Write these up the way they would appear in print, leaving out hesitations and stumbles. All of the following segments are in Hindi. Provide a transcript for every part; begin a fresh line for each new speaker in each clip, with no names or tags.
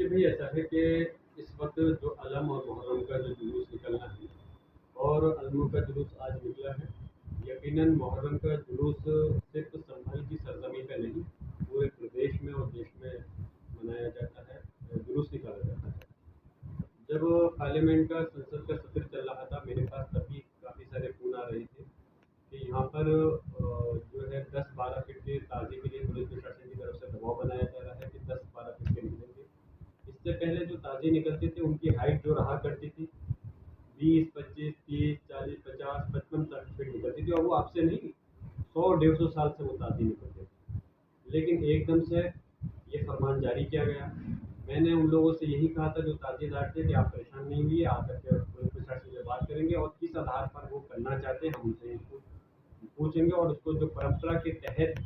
देखिए भाई, ऐसा है कि इस वक्त जो अलम और मुहर्रम का जो जुलूस निकलना है और अलमों का जुलूस आज निकला है। यकीनन मुहर्रम का जुलूस सिर्फ संभल की सरजमी पे नहीं, पूरे प्रदेश में और देश में मनाया जाता है, जुलूस निकाला जाता है। जब पार्लियामेंट का संसद का सत्र चल रहा था, मेरे पास तभी काफ़ी सारे फ़ोन आ रहे थे कि यहाँ पर जो है 10-12 फीट के ताज़ी के लिए पुलिस प्रशासन की तरफ से दबाव बनाया जा रहा है कि 10-12 फीट के निकलेंगे। इससे पहले जो ताज़ी निकलते थे उनकी हाइट जो रहा करती थी 20, 25, 30, 40, 50, 55, 60 फीट निकलती थी, और वो आपसे नहीं 100-150 साल से वो ताज़ी निकलते थे। लेकिन एकदम से ये फरमान जारी किया गया। मैंने उन लोगों से यही कहा था जो ताज़ीदार थे कि आप परेशान नहीं हुई, आकर के पुलिस प्रशासन से बात करेंगे और किस आधार पर वो करना चाहते हैं हम उनसे इसको पूछेंगे। और उसको जो परंपरा के तहत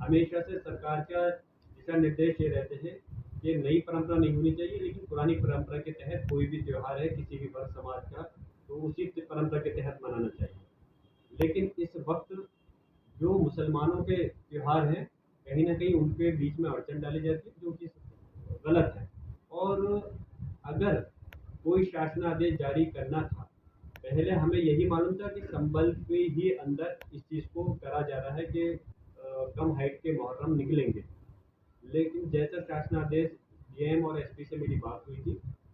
हमेशा से सरकार का दिशा निर्देश ये रहते हैं कि नई परंपरा नहीं होनी चाहिए, लेकिन पुरानी परंपरा के तहत कोई भी त्यौहार है किसी भी वर्ग समाज का तो उसी परंपरा के तहत मनाना चाहिए। लेकिन इस वक्त जो मुसलमानों के त्यौहार हैं, कहीं न कहीं उनके बीच में अड़चन डाली जाती है, जो कि गलत है। और अगर कोई शासनादेश जारी करना था, पहले हमें यही मालूम था कि संभल के ही अंदर इस चीज़ को करा जा रहा है कि कम हाइट के मुहर्रम निकलेंगे। लेकिन जैसा शासनादेश डीएम और एसपी से मेरी बात हुई थी,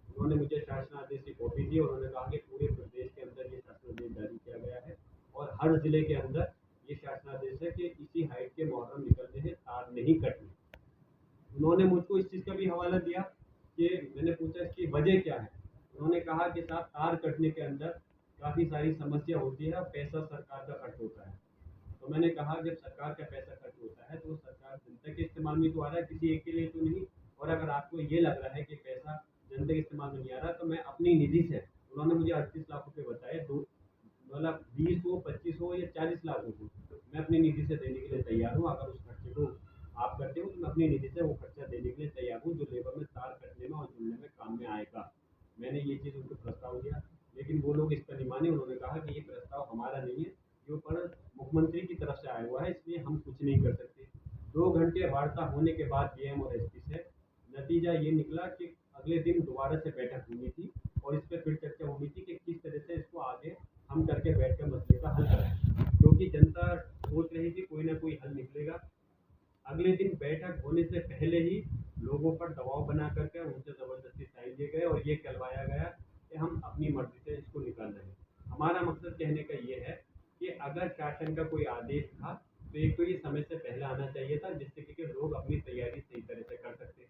उन्होंने मुझे शासनादेश की कॉपी दी और उन्होंने कहा कि पूरे प्रदेश के अंदर ये शासनादेश जारी किया गया है और हर ज़िले के अंदर ये शासनादेश है कि इसी हाइट के मुहर्रम निकलने हैं, तार नहीं कटने। उन्होंने मुझको इस चीज़ का भी हवाला दिया कि मैंने पूछा इसकी वजह क्या है। उन्होंने कहा कि साहब, तार कटने के अंदर काफ़ी सारी समस्या होती है और पैसा सरकार का खर्च होता है। तो मैंने कहा जब सरकार का पैसा खर्च होता है तो वो सरकार जनता के इस्तेमाल में तो आ रहा है, किसी एक के लिए तो नहीं। और अगर आपको ये लग रहा है कि पैसा जनता के इस्तेमाल में नहीं आ रहा, तो मैं अपनी निधि से, उन्होंने मुझे 38 लाख रुपए बताए, दो मतलब 20 हो, 25 हो या 40 लाख हो, मैं अपनी निधि से देने के लिए तैयार हूँ। अगर उस खर्चे को आप करते हो तो मैं अपनी निधि से वो खर्चा देने के लिए तैयार हूँ, जो लेबर में तार कटने में और जुड़ने में काम में आएगा। मैंने ये चीज़ उनको प्रस्ताव दिया, लेकिन वो लोग इस पर नहीं माने। उन्होंने कहा कि ये प्रस्ताव हमारा नहीं है, ये ऊपर मुख्यमंत्री की तरफ से आया हुआ है, इसलिए हम कुछ नहीं कर सकते। 2 घंटे वार्ता होने के बाद डीएम और एसपी से नतीजा ये निकला कि अगले दिन दोबारा से बैठक होनी थी और इस पर फिर चर्चा होनी थी कि किस तरह से इसको आगे हम करके बैठ कर मसले का हल करें, क्योंकि जनता सोच रही थी कोई ना कोई हल निकलेगा। अगले दिन बैठक होने से पहले ही लोगों पर दबाव बना करके उनसे ज़बरदस्ती साइन दिए गए और ये कहलवाया गया कि हम अपनी मर्जी से इसको निकाल रहे हैं। हमारा मकसद कहने का ये है कि अगर शासन का कोई आदेश था तो एक तो ये समय से पहले आना चाहिए था, जिससे कि लोग अपनी तैयारी सही तरह से कर सकते,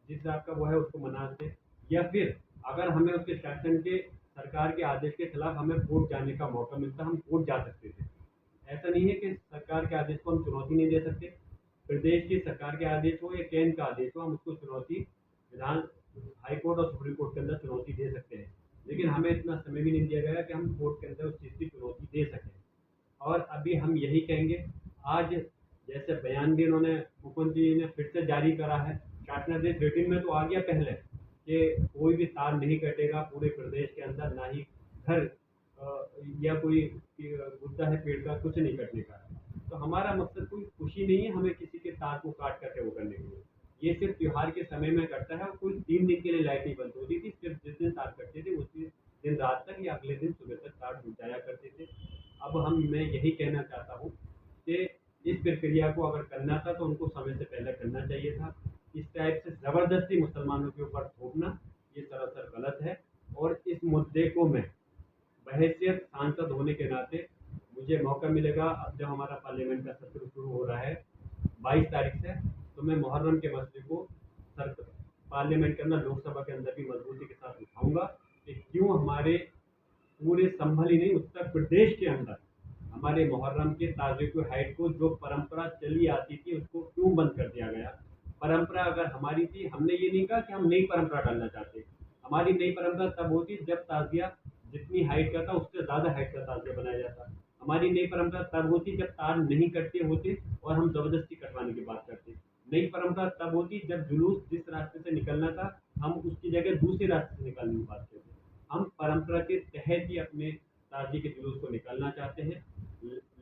जिस रात का वो है उसको मनाते। या फिर अगर हमें उसके शासन के सरकार के आदेश के खिलाफ हमें कोर्ट जाने का मौका मिलता, हम कोर्ट जा सकते थे। ऐसा नहीं है कि सरकार के आदेश को हम चुनौती नहीं दे सकते। प्रदेश की सरकार के आदेश हो या केंद्र का आदेश हो, हम उसको चुनौती विधान हाई कोर्ट और सुप्रीम कोर्ट के अंदर चुनौती दे सकते हैं। लेकिन हमें इतना समय भी नहीं दिया गया कि हम कोर्ट के अंदर उस चीज़ की चुनौती दे सकें। और अभी हम यही कहेंगे, आज जैसे बयान भी उन्होंने मुख्यमंत्री जी ने फिर से जारी करा है, शासनादेश रेटिंग में तो आ गया पहले कि कोई भी तार नहीं कटेगा पूरे प्रदेश के अंदर, ना ही घर या कोई मुद्दा है पेड़ का, कुछ नहीं कटने का। तो हमारा मकसद कोई खुशी नहीं है हमें किसी के तार को काट करके वो करने के लिए। ये सिर्फ त्योहार के समय में कटता है और कोई 3 दिन के लिए लाइट नहीं बंद होती थी, सिर्फ जिस दिन तार कटते थे उसी दिन रात तक या अगले दिन सुबह तक तार जुट जाया करते थे। अब मैं यही कहना चाहता हूँ कि इस प्रक्रिया को अगर करना था तो उनको समय से पहले करना चाहिए था। इस टाइप से ज़बरदस्ती मुसलमानों के ऊपर थोपना ये सरासर गलत है। और इस मुद्दे को मैं बहैसियत सांसद होने के नाते, मुझे मौका मिलेगा अब जब हमारा पार्लियामेंट का सत्र शुरू हो रहा है 22 तारीख से, तो मैं मुहर्रम के मसले को सर पार्लियामेंट के अंदर, लोकसभा के अंदर भी मजबूती के साथ उठाऊंगा कि क्यों हमारे पूरे संभल ही नहीं, उत्तर प्रदेश के अंदर हमारे मुहर्रम के ताज़िए की हाइट को जो परंपरा चली आती थी उसको क्यों बंद कर दिया गया। परंपरा अगर हमारी थी, हमने ये नहीं कहा कि हम नई परंपरा डालना चाहते। हमारी नई परंपरा तब होती जब ताज़िया जितनी हाइट का था उससे ज़्यादा हाइट का ताज़िया बनाया जाता। हमारी नई परंपरा तब होती जब तार नहीं कटते होते और हम ज़बरदस्ती कटवाने की बात करते। नई परंपरा तब होती जब जुलूस जिस रास्ते से निकलना था हम उसकी जगह दूसरे रास्ते से निकालने की बात करते। हम परंपरा के तहत ही अपने ताज़िए के जुलूस को निकालना चाहते हैं।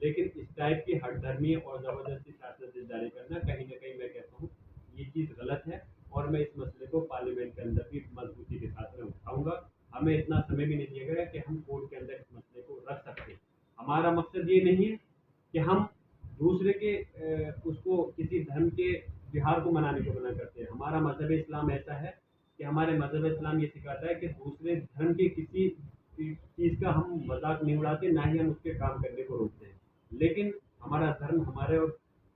लेकिन इस टाइप की हठधर्मी और ज़बरदस्ती शासनादेश जारी करना, कहीं न कहीं मैं कहता हूँ ये चीज़ गलत है और मैं इस मसले को पार्लियामेंट के अंदर भी मजबूती के साथ में उठाऊंगा। हमें इतना समय भी नहीं दिया गया कि हम कोर्ट के अंदर इस मसले को रख सकते। हमारा मकसद ये नहीं है कि हम दूसरे के उसको किसी धर्म के त्योहार को मनाने को मना करते हैं। हमारा मजहब इस्लाम ऐसा है कि हमारे मजहब इस्लाम ये सिखाता है कि दूसरे धर्म के किसी चीज़ का हम मजाक नहीं उड़ाते, ना ही हम उसके काम करने को रोकते हैं। लेकिन हमारा धर्म हमारे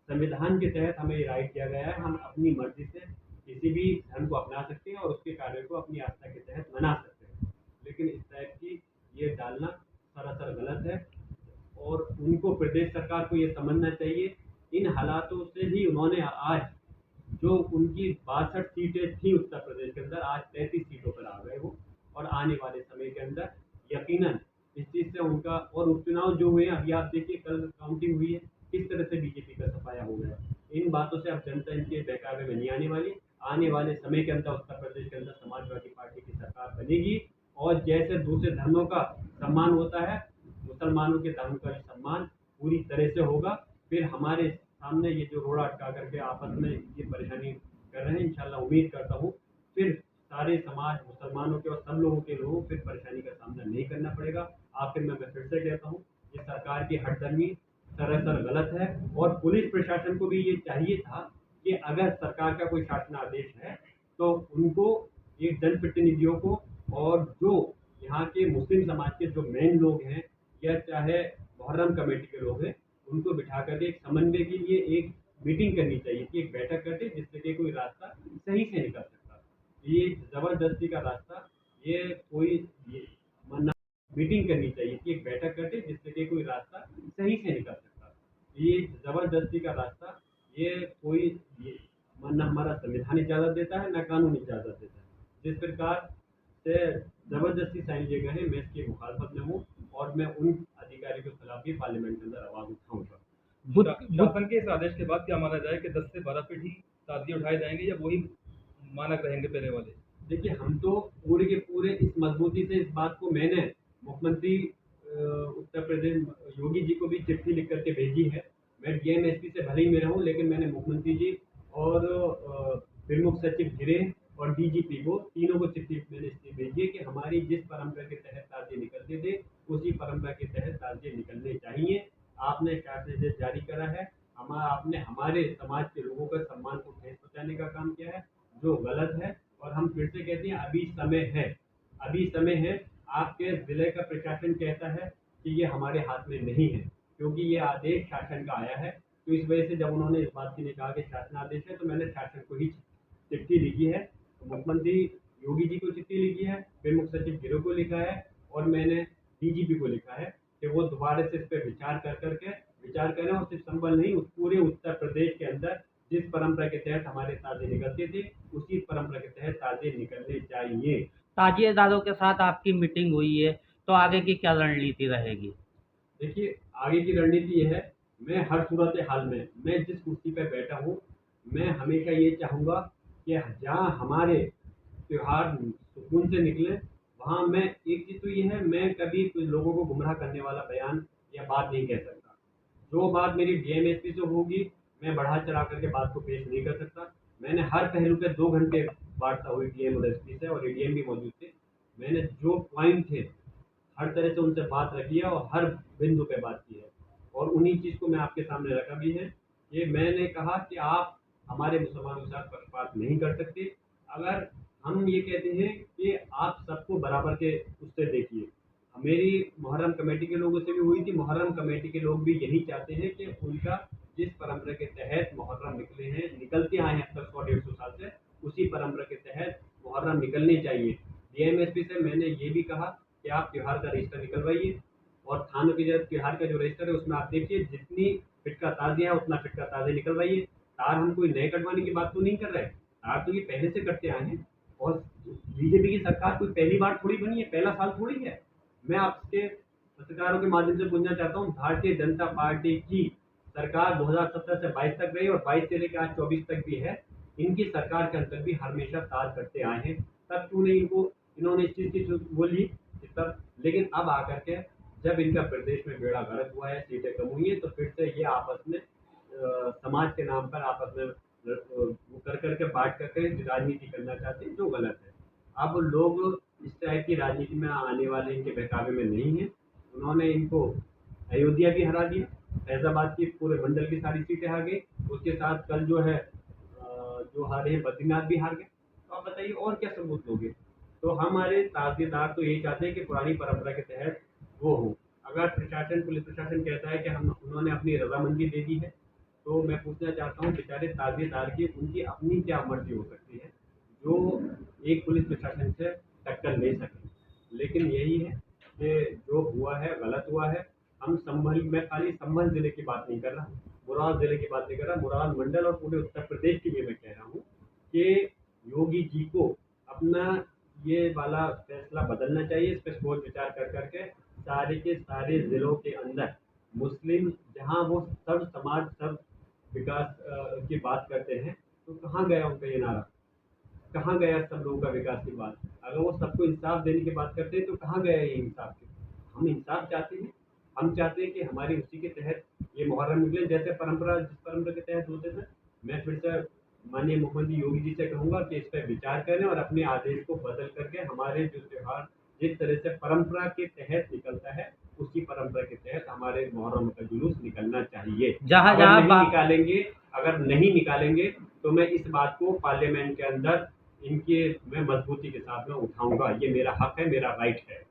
संविधान के तहत हमें ये राइट दिया गया है, हम अपनी मर्जी से किसी भी धर्म को अपना सकते हैं और उसके कार्यों को अपनी आस्था के तहत मना सकते हैं। लेकिन इस टाइप की ये डालना सरासर गलत है और उनको प्रदेश सरकार को ये समझना चाहिए। इन हालातों से ही उन्होंने आज जो उनकी 62 सीटें थी उत्तर प्रदेश के अंदर, आज 33 सीटों पर आ गए वो। और आने वाले समय के अंदर यकीनन इस चीज़ से उनका और उपचुनाव जो हुए हैं, अभी आप देखिए कल काउंटिंग हुई है, किस तरह से बीजेपी का सफाया हो गया। इन बातों से अब जनता इनके बहकावे में नहीं आने वाली। आने वाले समय के अंदर उत्तर प्रदेश के अंदर समाजवादी पार्टी की सरकार बनेगी और जैसे दूसरे धर्मों का सम्मान होता है, मुसलमानों के धर्म का भी सम्मान पूरी तरह से होगा। फिर हमारे सामने ये जो रोड़ा अटका करके आपस में ये परेशानी कर रहे हैं, इंशाल्लाह उम्मीद करता हूँ फिर सारे समाज मुसलमानों के और सब लोगों के लोगों फिर परेशानी का सामना नहीं करना पड़ेगा। आखिर में मैं फिर से कहता हूँ, ये सरकार की हठधर्मी सरासर गलत है और पुलिस प्रशासन को भी ये चाहिए था कि अगर सरकार का कोई शासन आदेश है तो उनको एक जनप्रतिनिधियों को और जो यहाँ के मुस्लिम समाज के जो मेन लोग हैं या चाहे मुहर्रम कमेटी के लोग हैं, उनको बिठा करके एक समन्वय के लिए एक मीटिंग करनी चाहिए कि एक बैठक करके जिससे कि कोई रास्ता सही से निकल सकता। ये जबरदस्ती का रास्ता ये कोई ये मानना मीटिंग करनी चाहिए कि एक बैठक करके जिससे कि कोई रास्ता सही से निकल सकता। ये जबरदस्ती का रास्ता ये कोई ये मानना हमारा संविधान इजाज़त देता है, ना कानून इजाज़त देता है। जिस प्रकार से जबरदस्ती साइन लिए गए हैं, मैं इसकी मुखालफत में हूँ और मैं उन अधिकारियों के खिलाफ भी पार्लियामेंट के अंदर आवाज़ उठाऊंगा।
शासन के इस आदेश के बाद क्या माना जाए कि 10 से 12 फीट ही ताजिए उठाए जाएंगे या वही मानक रहेंगे पहले वाले?
देखिए, हम तो पूरे के पूरे इस मजबूती से इस बात को मैंने मुख्यमंत्री उत्तर प्रदेश योगी जी को भी चिट्ठी लिख करके भेजी है। मैं डीएमएसपी से भले ही में रहूँ, लेकिन मैंने मुख्यमंत्री जी और प्रमुख सचिव गृह और डीजीपी को तीनों को चिट्ठी मैंने इसलिए भेजी है कि हमारी जिस परंपरा के तहत ताजिए निकलते थे उसी परंपरा के तहत ताजिए निकलने चाहिए। आपने चार्ट निर्देश जारी करा है, आपने हमारे समाज के लोगों का सम्मान को ठेस पहुँचाने का काम किया है, जो गलत है। और हम फिर से कहते हैं अभी समय है, अभी समय है। आपके जिले का प्रशासन कहता है कि ये हमारे हाथ में नहीं है, क्योंकि ये आदेश शासन का आया है। तो इस वजह से जब उन्होंने इस बात के लिए कहा कि शासन आदेश है, तो मैंने शासन को ही चिट्ठी लिखी है। तो मुख्यमंत्री योगी जी को चिट्ठी लिखी है, प्रमुख सचिव गृह को लिखा है और मैंने डीजीपी को लिखा है कि वो दोबारा से इस पर विचार करें और सिर्फ संबल नहीं, उस पूरे उत्तर प्रदेश के अंदर जिस परंपरा के तहत हमारे ताजे निकलते थे उसी परंपरा के तहत ताजे निकलने चाहिए।
ताजिएदारों के साथ आपकी मीटिंग हुई है, तो आगे की क्या रणनीति रहेगी?
देखिए, आगे की रणनीति ये है, मैं हर सूरत हाल में मैं जिस कुर्सी पर बैठा हूँ, मैं हमेशा ये चाहूँगा कि जहाँ हमारे त्योहार सुकून से निकले, वहाँ मैं एक चीज़ तो ये है, मैं कभी कुछ लोगों को गुमराह करने वाला बयान या बात नहीं कह सकता। जो बात मेरी डीएमएसपी से होगी, मैं बढ़ा चढ़ा करके बात को पेश नहीं कर सकता। मैंने हर पहलू पे 2 घंटे वार्ता हुई डीएम और एसपी से और एडीएम भी मौजूद थे। मैंने जो पॉइंट थे, हर तरह से उनसे बात रखी है और हर बिंदु पे बात की है और उन्हीं चीज़ को मैं आपके सामने रखा भी है। ये मैंने कहा कि आप हमारे मुसलमानों के साथ पक्षपात नहीं कर सकते। अगर हम ये कहते हैं कि आप सबको बराबर के उससे देखिए। मेरी मुहर्रम कमेटी के लोगों से भी हुई थी, मुहर्रम कमेटी के लोग भी यही चाहते हैं कि उनका जिस परंपरा के तहत मुहर्रम निकलते आए हैं अब तक 100-150 साल से, उसी परंपरा के तहत मुहर्रम निकलने चाहिए। डीएमएसपी से मैंने ये भी कहा कि आप त्योहार का रजिस्टर निकलवाइए और थानों की जगह त्योहार का जो रजिस्टर है उसमें आप देखिए जितनी फिट का ताज़िया है उतना फिट का ताज़िया निकलवाइए। तार हम कोई नए कटवाने की बात तो नहीं कर रहे, तार तो ये पहले से कटते आए हैं और बीजेपी की सरकार कोई पहली बार थोड़ी बनी है, पहला साल थोड़ी है। मैं आपके पत्रकारों के माध्यम से पूछना चाहता हूँ, भारतीय जनता पार्टी की सरकार 2017 से 22 तक रही और 22 से लेकर आज 24 तक भी है। इनकी सरकार के अंदर भी हमेशा तार कटते आए हैं, तब क्यों नहीं इन्होंने इस चीज़ की बोली तब। लेकिन अब आकर के जब इनका प्रदेश में बेड़ा गर्क हुआ है, सीटें कम हुई है, तो फिर से ये आपस में समाज के नाम पर आपस में वो कर करके बांट करके राजनीति करना चाहते हैं, जो गलत है। अब लोग इस टाइप की राजनीति में आने वाले इनके बहकावे में नहीं है। उन्होंने इनको अयोध्या भी हरा दिया, फैजाबाद की पूरे मंडल की सारी सीटें हार गई, उसके साथ कल जो है जो हारे हैं बद्रीनाथ भी हार गए। तो आप बताइए और क्या सबूत लोगे? तो हमारे तासीलदार तो यही चाहते हैं कि पुरानी परंपरा के तहत वो हो। अगर प्रशासन, पुलिस प्रशासन कहता है कि हम उन्होंने अपनी रजामंदी दे दी है, तो मैं पूछना चाहता हूँ बेचारे तासीलदार की उनकी अपनी क्या मर्जी हो सकती है जो एक पुलिस प्रशासन से टक्कर ले सके। लेकिन यही है कि जो हुआ है गलत हुआ है। हम संभल, मैं खाली संभल जिले की बात नहीं कर रहा, मुराद जिले की बात नहीं कर रहा, मुराद मंडल और पूरे उत्तर प्रदेश के लिए मैं कह रहा हूँ कि योगी जी को अपना ये वाला फैसला बदलना चाहिए। इस पर सोच विचार कर करके सारे के सारे जिलों के अंदर मुस्लिम, जहाँ वो सब समाज सब विकास की बात करते हैं, तो कहाँ गया उनका ये नारा? कहाँ गया सब लोगों का विकास की बात? अगर वो सबको इंसाफ देने की बात करते हैं तो कहाँ गया ये इंसाफ की? हम इंसाफ चाहते हैं। हम चाहते हैं कि हमारी उसी के तहत ये मुहर्रम निकले, जैसे परंपरा जिस परंपरा के तहत होते थे। मैं फिर से माननीय मुख्यमंत्री योगी जी से कहूँगा कि इस पर विचार करें और अपने आदेश को बदल करके हमारे जो त्योहार जिस तरह से परंपरा के तहत निकलता है, उसी परंपरा के तहत हमारे मुहर्रम का जुलूस निकलना चाहिए।
जहाँ
अगर
जहाँ
नहीं निकालेंगे, अगर नहीं निकालेंगे तो मैं इस बात को पार्लियामेंट के अंदर इनके मैं मजबूती के साथ में उठाऊंगा। ये मेरा हक है, मेरा राइट है।